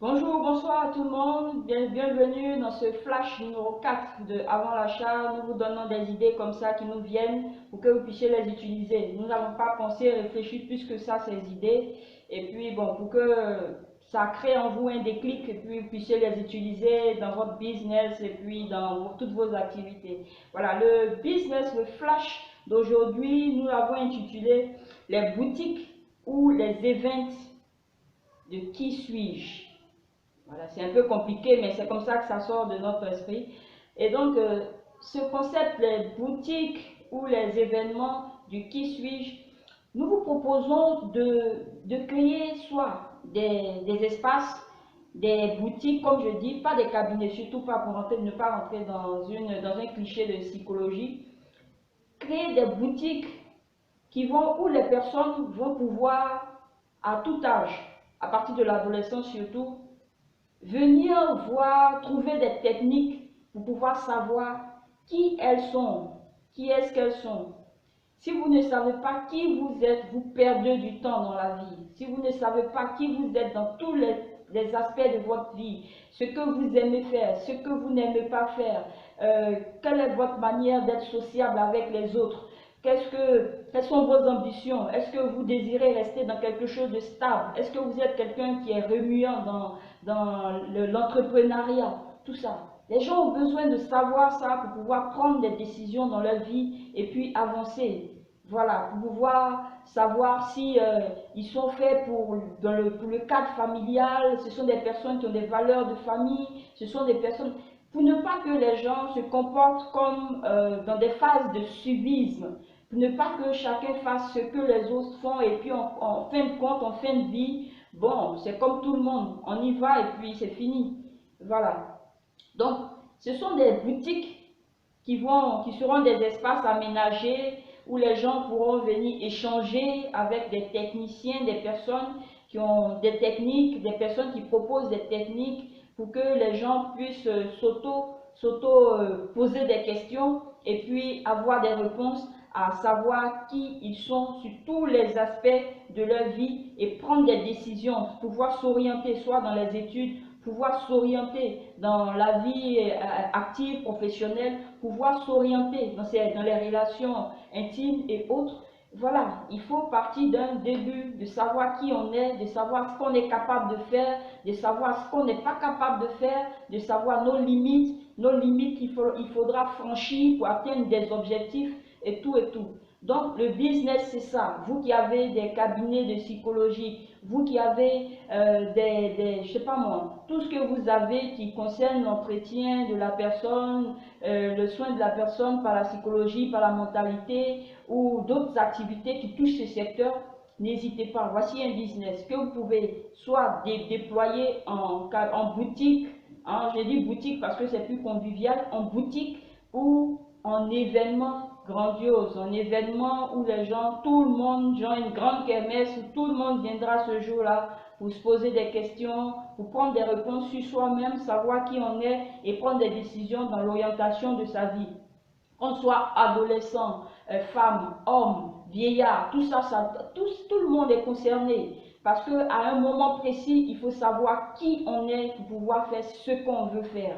Bonjour, bonsoir à tout le monde. Bienvenue dans ce flash numéro 4 de Avant l'achat. Nous vous donnons des idées comme ça qui nous viennent pour que vous puissiez les utiliser. Nous n'avons pas pensé réfléchir plus que ça ces idées. Et puis bon, pour que ça crée en vous un déclic et puis vous puissiez les utiliser dans votre business et puis dans toutes vos activités. Voilà, le business, le flash d'aujourd'hui, nous l'avons intitulé les boutiques ou les events de qui suis-je. Voilà, c'est un peu compliqué, mais c'est comme ça que ça sort de notre esprit. Et donc, ce concept, les boutiques ou les événements du qui suis-je, nous vous proposons de créer soit des espaces, des boutiques, comme je dis, pas des cabinets, surtout pas pour ne pas rentrer dans un cliché de psychologie. Créer des boutiques où les personnes vont pouvoir, à tout âge, à partir de l'adolescence surtout, venir voir, trouver des techniques pour pouvoir savoir qui elles sont, qui est-ce qu'elles sont. Si vous ne savez pas qui vous êtes, vous perdez du temps dans la vie. Si vous ne savez pas qui vous êtes dans tous les aspects de votre vie, ce que vous aimez faire, ce que vous n'aimez pas faire, quelle est votre manière d'être sociable avec les autres, quelles sont vos ambitions? Est-ce que vous désirez rester dans quelque chose de stable? Est-ce que vous êtes quelqu'un qui est remuant dans l'entrepreneuriat? Tout ça. Les gens ont besoin de savoir ça pour pouvoir prendre des décisions dans leur vie et puis avancer. Voilà, pour pouvoir savoir si ils sont faits pour le cadre familial, ce sont des personnes qui ont des valeurs de famille, ce sont des personnes... Pour ne pas que les gens se comportent comme dans des phases de suivisme, pour ne pas que chacun fasse ce que les autres font et puis en fin de compte, en fin de vie, bon, c'est comme tout le monde, on y va et puis c'est fini. Voilà. Donc, ce sont des boutiques qui seront des espaces aménagés où les gens pourront venir échanger avec des techniciens, des personnes qui ont des techniques, des personnes qui proposent des techniques pour que les gens puissent poser des questions et puis avoir des réponses à savoir qui ils sont sur tous les aspects de leur vie et prendre des décisions, pouvoir s'orienter soit dans les études, pouvoir s'orienter dans la vie active, professionnelle, pouvoir s'orienter dans les relations intimes et autres. Voilà, il faut partir d'un début, de savoir qui on est, de savoir ce qu'on est capable de faire, de savoir ce qu'on n'est pas capable de faire, de savoir nos limites qu'il faudra franchir pour atteindre des objectifs et tout et tout. Donc, le business, c'est ça. Vous qui avez des cabinets de psychologie, vous qui avez je sais pas moi, tout ce que vous avez qui concerne l'entretien de la personne, le soin de la personne par la psychologie, par la mentalité ou d'autres activités qui touchent ce secteur, n'hésitez pas. Voici un business que vous pouvez soit déployer en boutique, hein, je dis boutique parce que c'est plus convivial, en boutique ou en événement grandiose, un événement où les gens, tout le monde, genre une grande kermesse où tout le monde viendra ce jour-là pour se poser des questions, pour prendre des réponses sur soi-même, savoir qui on est et prendre des décisions dans l'orientation de sa vie. Qu'on soit adolescent, femme, homme, vieillard, tout ça, tout le monde est concerné. Parce qu'à un moment précis, il faut savoir qui on est pour pouvoir faire ce qu'on veut faire.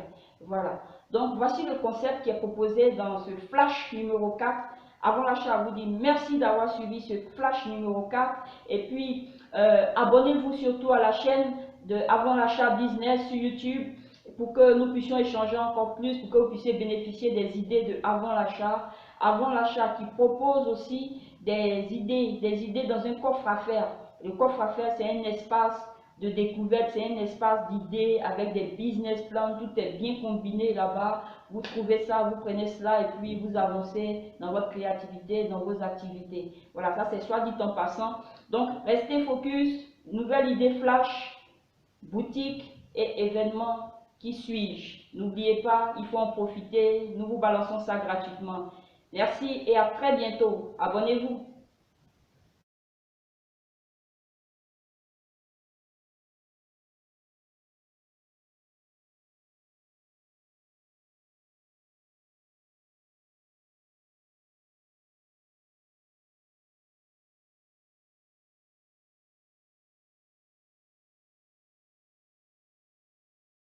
Voilà. Donc, voici le concept qui est proposé dans ce flash numéro 4. Avant l'achat, je vous dis merci d'avoir suivi ce flash numéro 4. Et puis, abonnez-vous surtout à la chaîne de Avant l'achat business sur YouTube pour que nous puissions échanger encore plus, pour que vous puissiez bénéficier des idées de Avant l'achat. Avant l'achat qui propose aussi des idées dans un coffre à faire. Le coffre à faire, c'est un espace de découverte, c'est un espace d'idées avec des business plans, tout est bien combiné là-bas. Vous trouvez ça, vous prenez cela et puis vous avancez dans votre créativité, dans vos activités. Voilà, ça c'est soit dit en passant. Donc, restez focus, nouvelle idée flash, boutique et événement. Qui suis-je? N'oubliez pas, il faut en profiter. Nous vous balançons ça gratuitement. Merci et à très bientôt. Abonnez-vous.